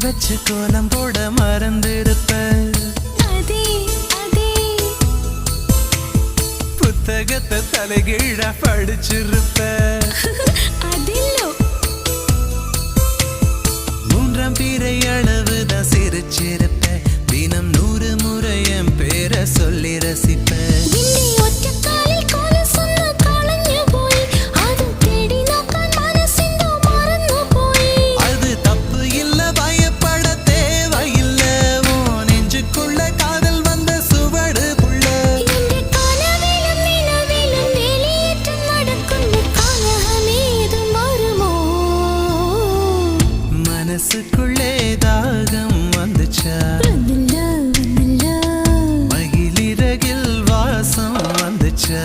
வச்சு கோலம் போட மறந்திருப்ப. புத்தகத்தை தலைகீழா படிச்சிருப்ப. மூன்றாம் பிறை அளவுதான் சிரிச்சிருப்ப. தினம் 100 முறை என் பேரை சொல்லி ரசிப்ப. மனசுக்குள்ளே தாகம் வந்துச்சா, மகிழிறகில் வாசம் வந்துச்சா.